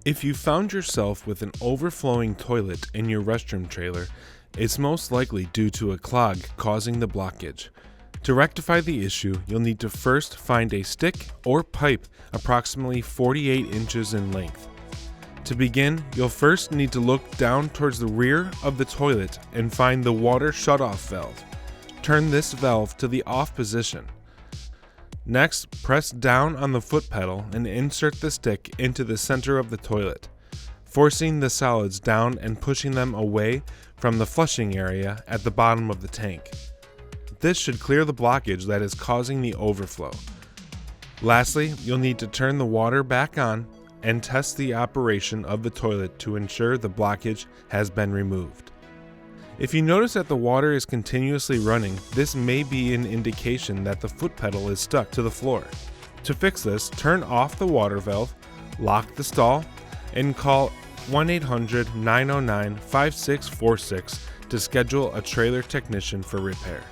If you found yourself with an overflowing toilet in your restroom trailer, it's most likely due to a clog causing the blockage. To rectify the issue, you'll need to first find a stick or pipe approximately 48 inches in length. To begin, you'll first need to look down towards the rear of the toilet and find the water shutoff valve. Turn this valve to the off position. Next, press down on the foot pedal and insert the stick into the center of the toilet, forcing the solids down and pushing them away from the flushing area at the bottom of the tank. This should clear the blockage that is causing the overflow. Lastly, you'll need to turn the water back on and test the operation of the toilet to ensure the blockage has been removed. If you notice that the water is continuously running, this may be an indication that the foot pedal is stuck to the floor. To fix this, turn off the water valve, lock the stall, and call 1-800-909-5646 to schedule a trailer technician for repair.